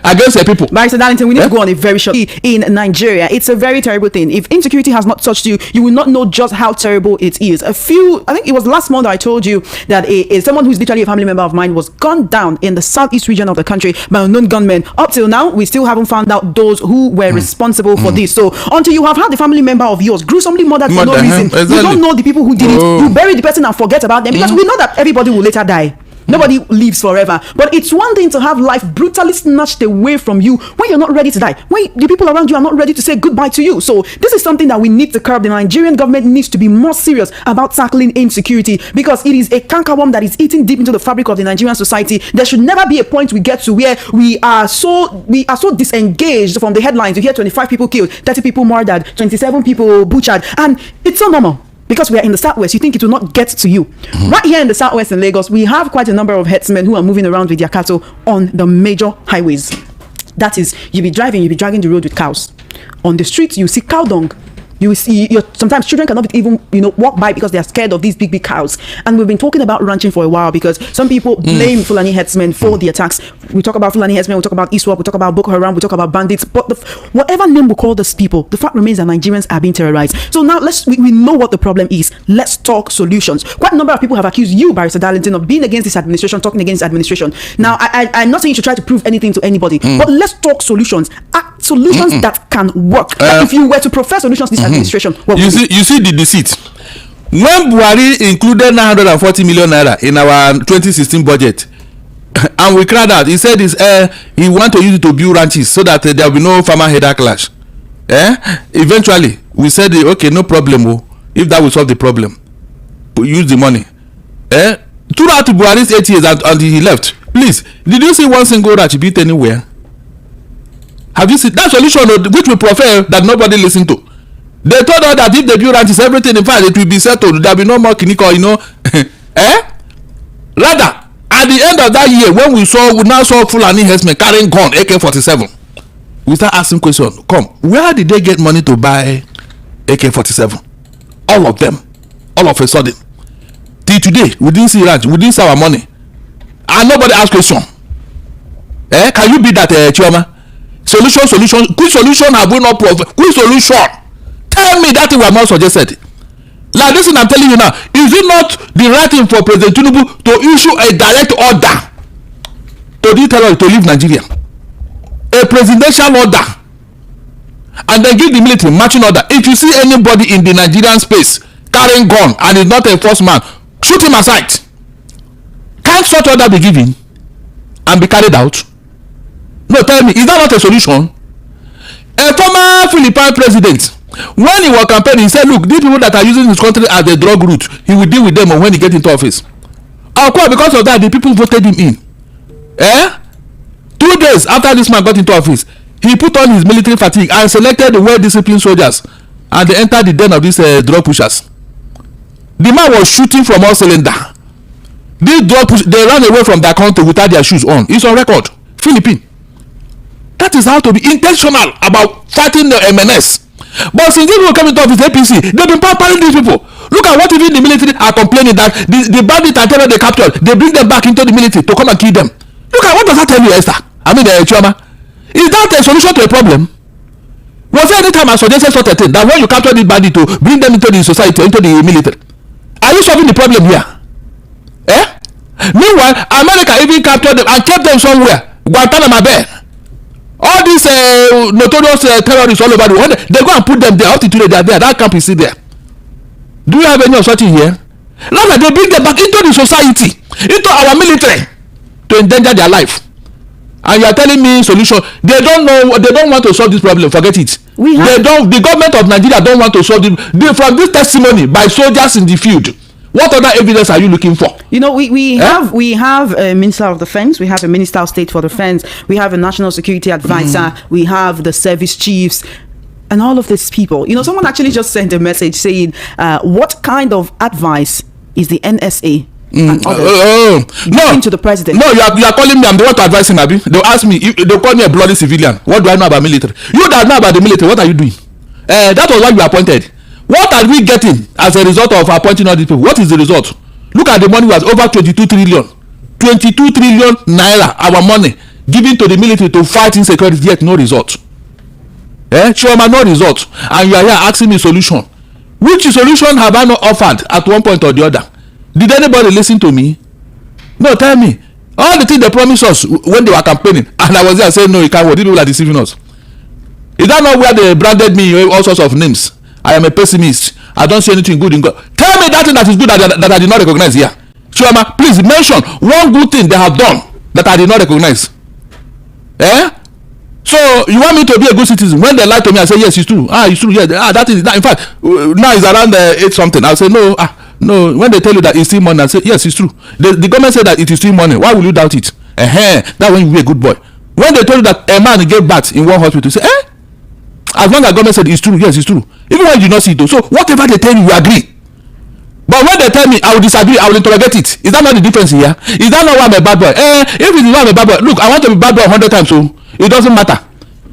against people. Barrister Darlington, we need to go on a very short. In Nigeria, it's a very terrible thing. If insecurity has not touched you, you will not know just how terrible it is. I think it was last month I told you that someone who's literally a family member of mine was gunned down in the southeast region of the country by unknown gunmen. Up till now, we still haven't found out those who were responsible for this. So until you have had the family member of yours gruesomely murdered for no reason, you don't know the people who did it. You bury the person and forget about them because we know that everybody will later die. Nobody lives forever. But it's one thing to have life brutally snatched away from you when you're not ready to die, when the people around you are not ready to say goodbye to you. So this is something that we need to curb. The Nigerian government needs to be more serious about tackling insecurity because it is a cankerworm that is eating deep into the fabric of the Nigerian society. There should never be a point we get to where we are so disengaged from the headlines. You hear 25 people killed, 30 people murdered, 27 people butchered, and it's so normal. Because we are in the southwest, you think it will not get to you. Right here in the southwest in Lagos, we have quite a number of herdsmen who are moving around with their cattle on the major highways. That is, you'll be dragging the road with cows. On the streets, you see cow dung. You will see sometimes children cannot even walk by because they are scared of these big cows. And we've been talking about ranching for a while because some people blame Fulani herdsmen for the attacks. We talk about Fulani herdsmen, we talk about ISWAP, we talk about Boko Haram, we talk about bandits. But whatever name we call these people, the fact remains that Nigerians are being terrorized. So now we know what the problem is. Let's talk solutions. Quite a number of people have accused you, Barrister Darlington, of being against this administration, talking against administration. Now I'm not saying you should try to prove anything to anybody, but let's talk solutions. Solutions that can work. Like if you were to profess solutions to this administration, you see the deceit. When Buhari included 940 million naira in our 2016 budget, and we cried out, he said he want to use it to build ranches so that there will be no farmer header clash. Eventually, we said, okay, no problem. If that will solve the problem, we use the money. Throughout Buhari's 8 years until he left, please, did you see one single ranch built anywhere? Have you seen that solution which we prefer that nobody listen to? They told us that if the build ranches, everything, in fact, it will be settled. There will be no more clinical, Rather, at the end of that year, when we now saw Fulani herdsmen carrying gun, AK-47, we start asking questions. Come, where did they get money to buy AK-47? All of them, all of a sudden. Till today, we didn't see ranch, we didn't see our money, and nobody asked question. Can you beat that, Chioma? Solution. Quick solution have we not provided? Quick solution. Tell me that we have not suggested. Like this thing I'm telling you now, is it not the right thing for President Tinubu to issue a direct order to the terrorists to leave Nigeria? A presidential order, and then give the military marching order. If you see anybody in the Nigerian space carrying gun and is not a force man, shoot him aside. Can't such order be given and be carried out? No, tell me, is that not a solution? A former Philippine president, when he was campaigning, he said, look, these people that are using his country as a drug route, he will deal with them when he gets into office. Of course, because of that, the people voted him in. 2 days after this man got into office, he put on his military fatigue and selected the well-disciplined soldiers, and they entered the den of these drug pushers. The man was shooting from all cylinders. These drug pushers, they ran away from their country without their shoes on. It's on record. Philippines. That is how to be intentional about fighting the MNS. But since these people come into office, APC, they've been pampering these people. Look at what even the military are complaining that the bandits and terror they captured, they bring them back into the military to come and kill them. Look at what does that tell you, Esther? I mean, Chioma. Is that a solution to a problem? Was there any time I suggested such a thing that when you capture the bandit to bring them into the society, into the military? Are you solving the problem here? Meanwhile, America even captured them and kept them somewhere. Guantanamo Bay. All these notorious terrorists all over the world, they go and put them there. Up to today, they are there. That camp is still there. Do you have any of such in here? Now that they bring them back into the society, into our military, to endanger their life. And you are telling me solution? They don't know. They don't want to solve this problem. Forget it. The government of Nigeria don't want to solve it. From this testimony by soldiers in the field, what other evidence are you looking for? You know, we have a Minister of Defense, we have a Minister of State for Defense, we have a National Security Advisor, we have the service chiefs, and all of these people. You know, someone actually just sent a message saying, what kind of advice is the NSA and others giving to the president? No, you are calling me. I'm the one to advise him, Abi. They'll ask me. They'll call me a bloody civilian. What do I know about military? You that know about the military, what are you doing? That was why you were appointed. What are we getting as a result of appointing all these people? What is the result? Look at the money was over 22 trillion. 22 trillion naira, our money, given to the military to fight insecurity, yet no result. Chioma, no result. And you are here asking me solution. Which solution have I not offered at one point or the other? Did anybody listen to me? No, tell me. All the things they promised us when they were campaigning, and I was there saying, no, you can't. These people are deceiving us. Is that not where they branded me all sorts of names? I am a pessimist. I don't see anything good in God. Tell me that thing that is good that I did not recognize here. Chioma, please mention one good thing they have done that I did not recognize. So you want me to be a good citizen? When they lie to me, I say yes, it's true. It's true. Yeah, that is that. In fact, now it's around 8 something. I'll say no. No. When they tell you that it's still money, I say yes, it's true. The government said that it is still money. Why will you doubt it? That when you be a good boy. When they told you that a man gave birth in one hospital, you say as long as government said it's true, yes, it's true. Even when you do not see it, though. So whatever they tell you, you agree. But when they tell me, I will disagree, I will interrogate it. Is that not the difference here? Is that not why I'm a bad boy? If it is not a bad boy, look, I want to be bad boy 100 times, so it doesn't matter.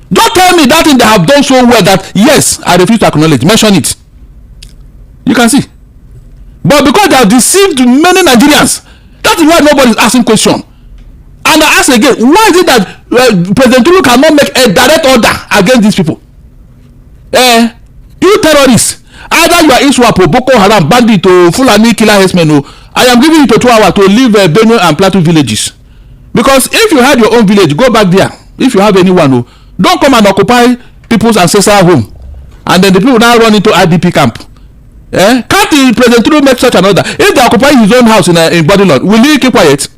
Don't tell me that thing they have done so well that yes, I refuse to acknowledge. Mention it. You can see. But because they have deceived many Nigerians, that is why nobody is asking question. And I ask again, why is it that President Tinubu cannot make a direct order against these people? You terrorists, either you are ISWAP or Boko Haram, bandit or Fulani killer herdsmen, I am giving you 2 hours to leave Benue and Plateau villages. Because if you had your own village, go back there. If you have anyone, don't come and occupy people's ancestral home. And then the people now run into IDP camp. Can't the President Tinubu make such an order? If they occupy his own house in Bodilon, will he keep quiet?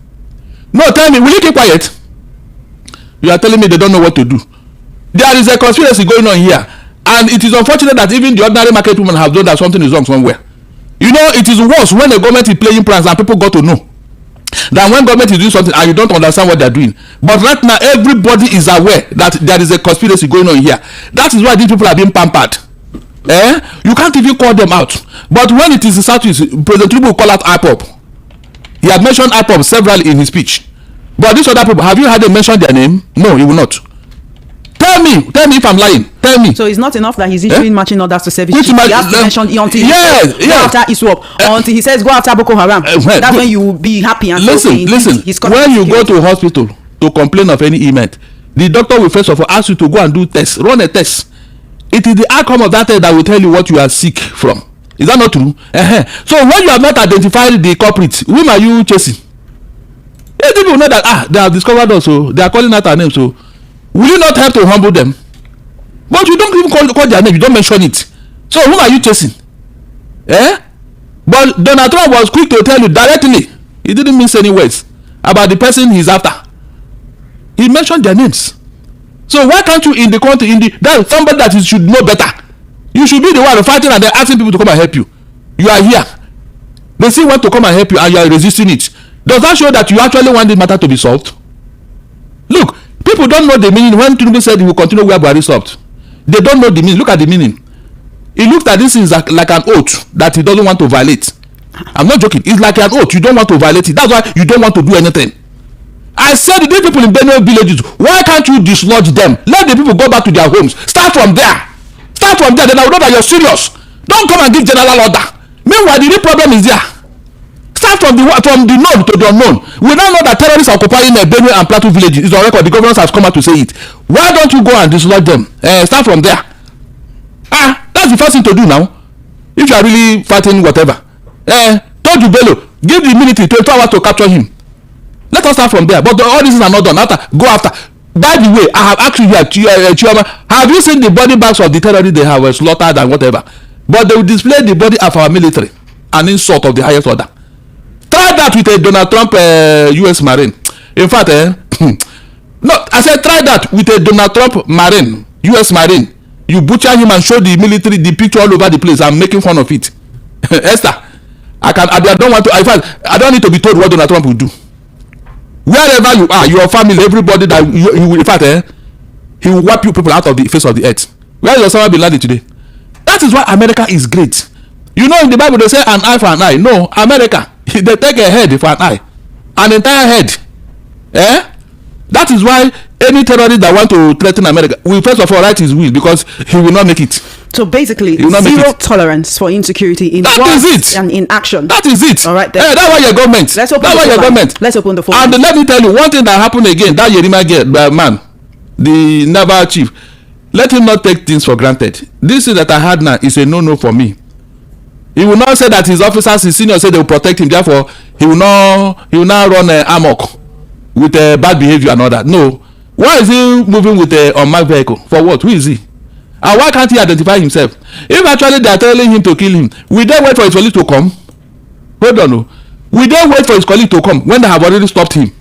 No, tell me, will he keep quiet? You are telling me they don't know what to do. There is a conspiracy going on here. And it is unfortunate that even the ordinary market women have known that something is wrong somewhere. You know, it is worse when the government is playing pranks and people got to know than when government is doing something and you don't understand what they're doing. But right now, everybody is aware that there is a conspiracy going on here. That is why these people are being pampered. You can't even call them out. But when it is the Southeast, President Tinubu will call out IPOB. He had mentioned IPOB severally in his speech. But these other people, have you heard them mention their name? No, he will not. Tell me if I'm lying. Tell me. So it's not enough that he's issuing marching orders to service. Which He has to mention it until he says, go after ISWAP, until he says go after Boko Haram. That's when you will be happy and listen. When you go to a hospital to complain of any ailment, the doctor will first of all ask you to go and do tests, run a test. It is the outcome of that test that will tell you what you are sick from. Is that not true? So when you have not identified the culprit, whom are you chasing? People know that they have discovered us, so they are calling out our name. So will you not help to humble them? But you don't even call their name. You don't mention it. So whom are you chasing? But Donald Trump was quick to tell you directly. He didn't mince any words about the person he's after. He mentioned their names. So why can't you in the country, that somebody that you should know better? You should be the one fighting and then asking people to come and help you. You are here. They still want to come and help you and you are resisting it. Does that show that you actually want this matter to be solved? Look, people don't know the meaning. When Tinubu said he will continue where Buhari stopped, they don't know the meaning. Look at the meaning. It looks like this is like an oath that he doesn't want to violate. I'm not joking. It's like an oath. You don't want to violate it. That's why you don't want to do anything. I said these people in Benue villages, why can't you dislodge them? Let the people go back to their homes. Start from there. Then I will know that you're serious. Don't come and give general order. Meanwhile, the real problem is there. Start from the known to the unknown. We now know that terrorists are occupying Benue and Plateau villages. It's on record. The government has come out to say it. Why don't you go and dislodge them? Start from there. That's the first thing to do now. If you are really fighting whatever. Told you Bello, give the military 24 hours to capture him. Let us start from there. But all this is not done. Go after. By the way, I have asked you here, have you seen the body bags of the terrorists they have slaughtered and whatever? But they will display the body of our military, an insult of the highest order. Try that with a Donald Trump U.S. Marine. In fact, no, I said try that with a Donald Trump Marine, U.S. Marine. You butcher him and show the military the picture all over the place. I'm making fun of it. Esther, I don't want to. In fact, I don't need to be told what Donald Trump will do. Wherever you are, your family, everybody that you will, in fact, he will wipe you people out of the face of the earth. Where is Osama bin Laden today? That is why America is great. You know, in the Bible they say an eye for an eye. No, America, they take a head for an eye, an entire head. That is why any terrorist that want to threaten America will first of all write his will, because he will not make it. So basically, zero tolerance for insecurity in words and in action. That is it. All right. That's why your government. Let's open the phone. And let me tell you one thing that happened again. That Yerima man, the naval chief, let him not take things for granted. This thing that I had now is a no-no for me. He will not say that his officers, his seniors, say they will protect him. Therefore, he will not run amok with bad behavior and all that. No. Why is he moving with a unmarked vehicle? For what? Who is he? And why can't he identify himself? If actually they are telling him to kill him, will they wait for his colleague to come? Hold on. No. Will they wait for his colleague to come when they have already stopped him?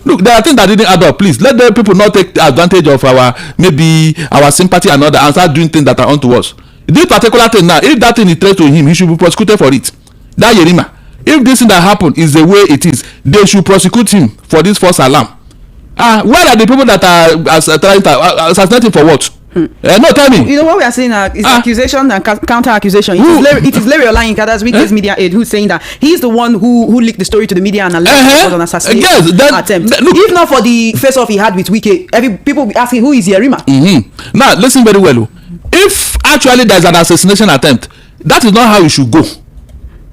Look, there are things that didn't add up. Please let the people not take advantage of our sympathy and all that and start doing things that are unto us. This particular thing now, if that thing is traced to him, he should be prosecuted for it. That Yerima. If this thing that happened is the way it is, they should prosecute him for this false alarm. Where are the people that are trying to assassinate him for what? No, tell me. You know what we are saying is accusation and counter accusation. It is Larry Olayinka, that's Weekly's media aide, who's saying that he's the one who leaked the story to the media and alleged it was an assassination attempt. If not for the face off he had with Wike, people will be asking who is Yerima. Now listen very well. If actually there is an assassination attempt, that is not how it should go.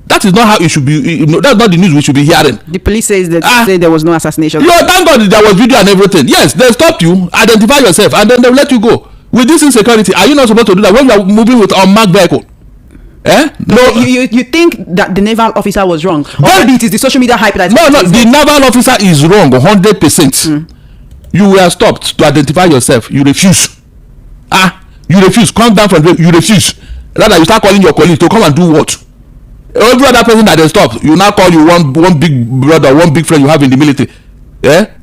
That is not how it should be. That's not the news we should be hearing. The police says that say there was no assassination. Thank God there was video and everything. Yes, they stopped you, identify yourself, and then they will let you go. With this insecurity, are you not supposed to do that when you are moving with unmarked vehicle? No. You think that the naval officer was wrong? Or maybe it is the social media hype that No, the naval officer is wrong 100%. You were stopped to identify yourself. You refuse. You refuse. Come down from there. You refuse. Rather, you start calling your colleague to come and do what? Every other person that they stop, you now call you one big brother, one big friend you have in the military.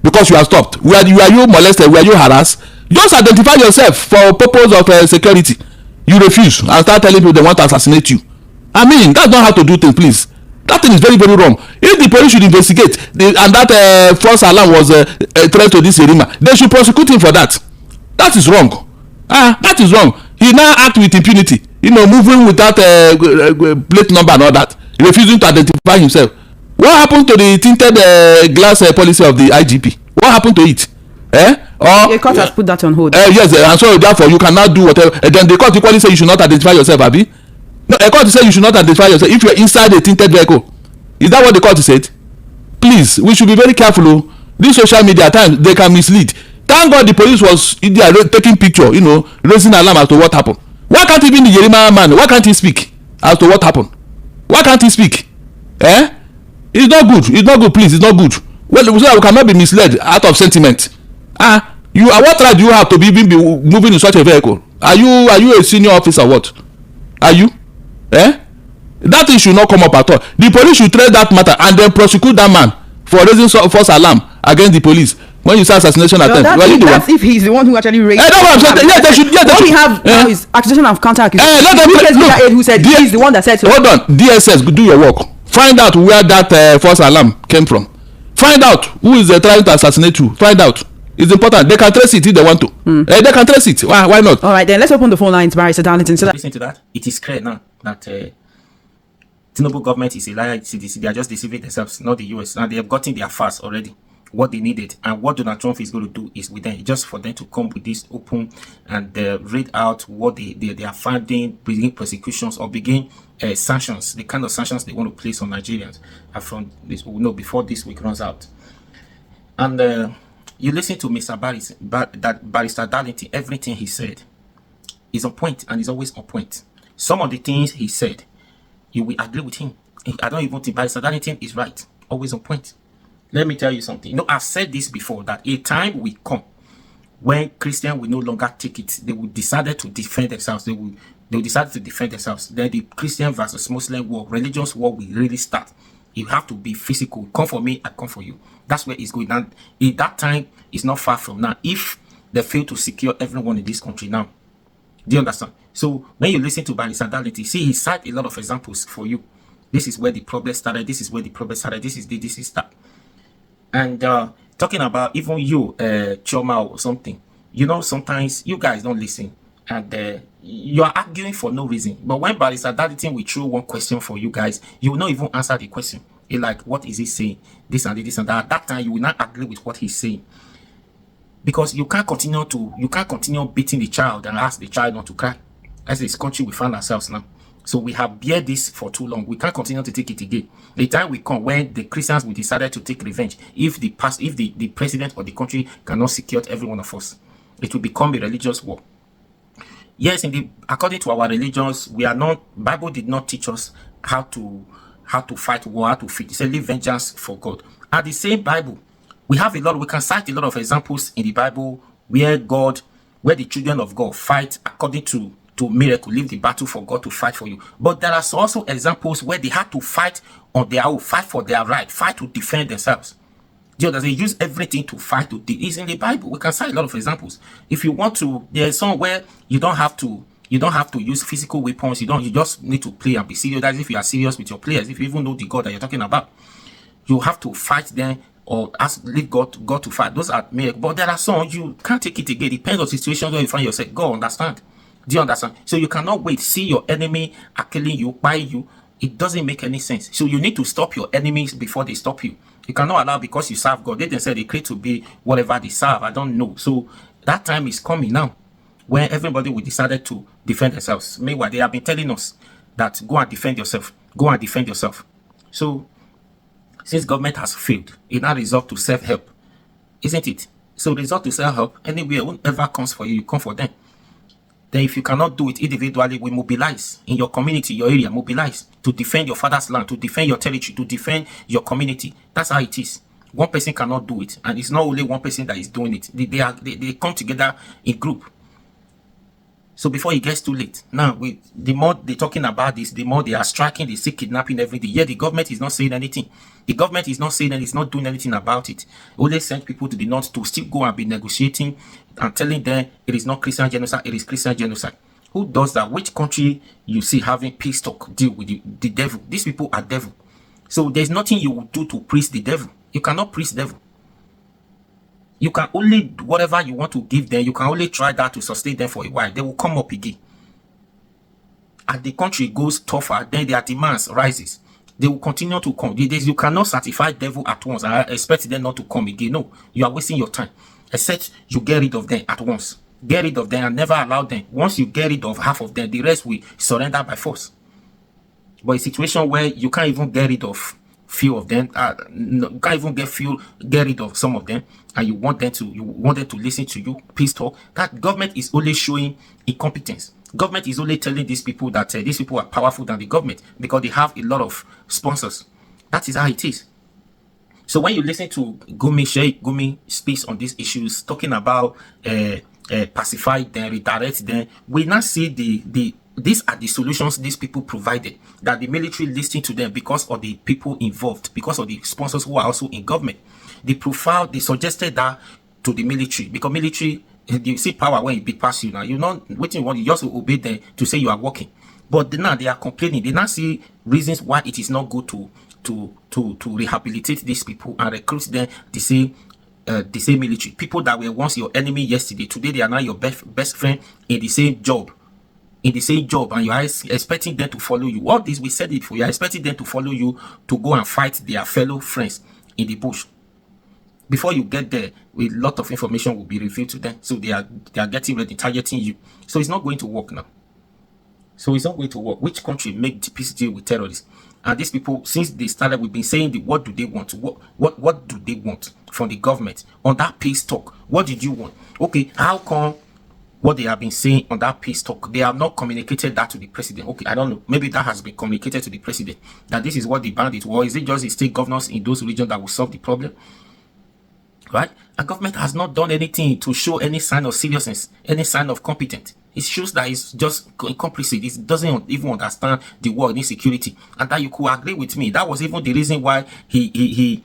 Because you are stopped. Were you molested? Were you harassed? Just identify yourself for purpose of security. You refuse and start telling people they want to assassinate you. I mean, that's not how to do things, please. That thing is very, very wrong. If the police should investigate and that false alarm was a threat to this Erima, they should prosecute him for that. That is wrong. That is wrong. He now act with impunity. You know, moving without plate number and all that, refusing to identify himself. What happened to the tinted glass policy of the IGP? What happened to it? Or the court has put that on hold. Yes, and so therefore you cannot do whatever. Then the court equally say you should not identify yourself, Abi. No, a court say you should not identify yourself if you are inside a tinted vehicle. Is that what the court said? Please, we should be very careful. This social media at times they can mislead. Thank God the police was there taking picture, you know, raising alarm as to what happened. Why can't even the Yerima man? Why can't he speak as to what happened? Why can't he speak? It's not good. It's not good. Please, it's not good. Well, so we cannot be misled out of sentiment. What right do you have to be moving in such a vehicle? Are you a senior officer? What? Are you? That thing should not come up at all. The police should trace that matter and then prosecute that man for raising false alarm against the police when you say assassination attempt. That's if he's the one who actually raised. That's what I'm saying. Yes, they should. Yes, what we have now is accusation of counter accusation. Who said he's the one that said so. Hold on, DSS, do your work. Find out where that false alarm came from. Find out who is trying to assassinate you. Find out. It's important. They can trace it if they want to. They can trace it. Why not? All right, then let's open the phone lines, Barrister Darlington. So listen to that. It is clear now that Tinubu government is a liar. They are just deceiving themselves, not the US. Now they have gotten their fast already, what they needed, and what Donald Trump is going to do is with them, just for them to come with this open and read out what they are finding, begin prosecutions or begin sanctions, the kind of sanctions they want to place on Nigerians from this, before this week runs out. And you listen to Mr. Barrister Darlington, everything he said is on point and is always on point. Some of the things he said, you will agree with him. I don't even think Barrister Darlington is right, always on point. Let me tell you something. I've said this before, that a time will come when Christians will no longer take it. They will decide to defend themselves. They will decide to defend themselves. Then the Christian versus Muslim war, religious war will really start. You have to be physical. Come for me, I come for you. That's where it's going. And in that time, it's not far from now. If they fail to secure everyone in this country now, do you understand? So when you listen to Barrister Darlington, see, he cites a lot of examples for you. This is where the problem started. This is where the problem started. This is that. And talking about even you, Choma or something, sometimes you guys don't listen and you are arguing for no reason. But when Barrister Darlington will throw one question for you guys, you will not even answer the question. It's like, what is he saying? This and this and that. At that time, you will not agree with what he's saying. Because you can't continue beating the child and ask the child not to cry. That's this country we find ourselves now. So we have bear this for too long. We can't continue to take it again. The time will come when the Christians will decide to take revenge. If the president or the country cannot secure every one of us, it will become a religious war. Yes, according to our religions, we are not. Bible did not teach us how to fight war, how to fight. It said leave vengeance for God. At the same Bible, we can cite a lot of examples in the Bible where the children of God fight according to miracle, leave the battle for God to fight for you. But there are also examples where they had to fight on their own, fight for their right, fight to defend themselves. They use everything to fight it's in the Bible. We can cite a lot of examples. If you want to, there's some where you don't have to use physical weapons. You just need to play and be serious. That's if you are serious with your players. If you even know the God that you're talking about, you have to fight them or leave God to fight. Those are miracles. But there are some you can't take it again. Depends on the situation where you find yourself. God understand. Do you understand? So you cannot wait, see your enemy killing you, by you. It doesn't make any sense. So you need to stop your enemies before they stop you. You cannot allow because you serve God. They didn't say they create to be whatever they serve. I don't know. So that time is coming now when everybody will decide to defend themselves. Meanwhile, they have been telling us that go and defend yourself. Go and defend yourself. So since government has failed, it now resolved to self-help. Isn't it? So resort to self-help. Anywhere, whoever comes for you, you come for them. Then if you cannot do it individually, we mobilize in your community, your area, mobilize to defend your father's land, to defend your territory, to defend your community. That's how it is. One person cannot do it. And it's not only one person that is doing it. They come together in group. So before it gets too late. Now, the more they're talking about this, the more they are striking, they see kidnapping every day. Yeah, the government is not saying anything. The government is not saying that it's not doing anything about it. Only send people to the north to still go and be negotiating and telling them it is not Christian genocide, it is Christian genocide. Who does that? Which country you see having peace talk, deal with the devil? These people are devil. So there's nothing you will do to praise the devil. You cannot praise devil. You can only, whatever you want to give them, you can only try that to sustain them for a while. They will come up again. As the country goes tougher, then their demands rises. They will continue to come. You cannot certify devil at once and expect them not to come again. No, you are wasting your time. Except you get rid of them at once. Get rid of them and never allow them. Once you get rid of half of them, the rest will surrender by force. But a situation where you can't even get rid of few of them, you can't even get rid of some of them, and you want them to listen to you, peace talk. That government is only showing incompetence. Government is only telling these people that these people are powerful than the government because they have a lot of sponsors. That is how it is. So when you listen to Sheikh Gumi speaks on these issues, talking about pacify them, redirect them, we now see these are the solutions these people provided, that the military listened to them because of the people involved, because of the sponsors who are also in government. They suggested that to the military, because military, you see power when it be past you now. You know what you want, you just obey them to say you are working. But now they are complaining. They now see reasons why it is not good to rehabilitate these people and recruit them the same military. People that were once your enemy yesterday, today they are now your best friend in the same job. And you are expecting them to follow you. All this, we said it for you. You are expecting them to follow you to go and fight their fellow friends in the bush. Before you get there, a lot of information will be revealed to them. So they are getting ready, targeting you. So it's not going to work now. So it's not going to work. Which country make the peace deal with terrorists? And these people, since they started, we've been saying what do they want? What do they want from the government on that peace talk? What did you want? Okay, how come what they have been saying on that peace talk, they have not communicated that to the president? Okay, I don't know. Maybe that has been communicated to the president, that this is what the bandits were. Is it just the state governors in those regions that will solve the problem? Right? And government has not done anything to show any sign of seriousness, any sign of competence. It shows that it's just complicit. It doesn't even understand the word insecurity. And that you could agree with me. That was even the reason why he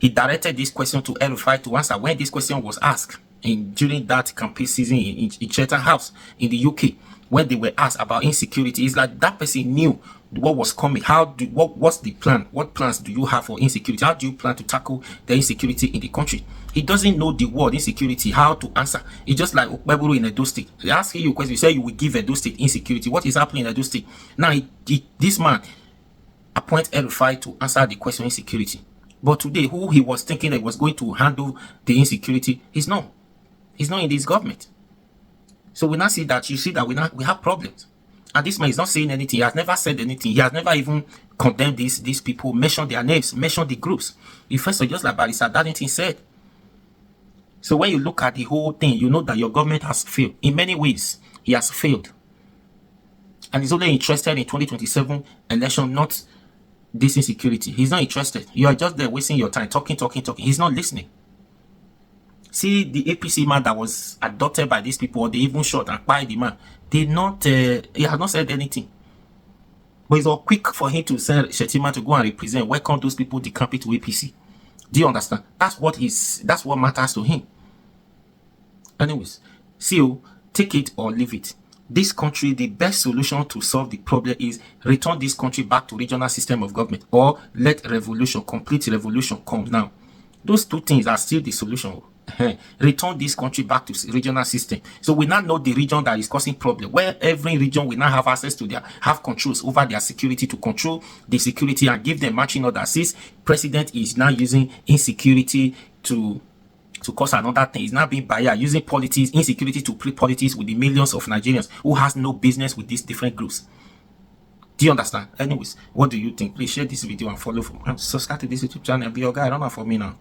directed this question to El-Rufai to answer when this question was asked during that campaign season in Chatham House in the UK. When they were asked about insecurity, it's like that person knew what was coming. What's the plan? What plans do you have for insecurity? How do you plan to tackle the insecurity in the country? He doesn't know the word insecurity, how to answer. It's just like Okpeburu in Edo State. They ask you a question, you say you will give Edo State insecurity. What is happening in Edo State? Now, this man appointed El-Rufai to answer the question insecurity. But today, who he was thinking that was going to handle the insecurity, he's not. He's not in this government. So we now see that, you see that we have problems. And this man is not saying anything. He has never said anything. He has never even condemned these people, mentioned their names, mentioned the groups. He first just like Barrister Darlington said. So when you look at the whole thing, you know that your government has failed. In many ways, he has failed. And he's only interested in 2027 election, not this insecurity. He's not interested. You are just there wasting your time, talking. He's not listening. See, the APC man that was adopted by these people, or they even shot and killed the man, he has not said anything. But it's all quick for him to send Shettima to go and represent, welcome those people to camp to APC. Do you understand? That's what matters to him. Anyways, see, take it or leave it. This country, the best solution to solve the problem is return this country back to regional system of government, or let complete revolution come now. Those two things are still the solution. Return this country back to regional system. So we now know the region that is causing problem, where every region will now have access to have controls over their security, to control the security and give them matching orders. Since president is now using insecurity to cause another thing, is now being biased, using politics, insecurity to play politics with the millions of Nigerians who has no business with these different groups. Do you understand? Anyways, what do you think? Please share this video and follow. Subscribe to this YouTube channel and be your guy. Don't know for me now.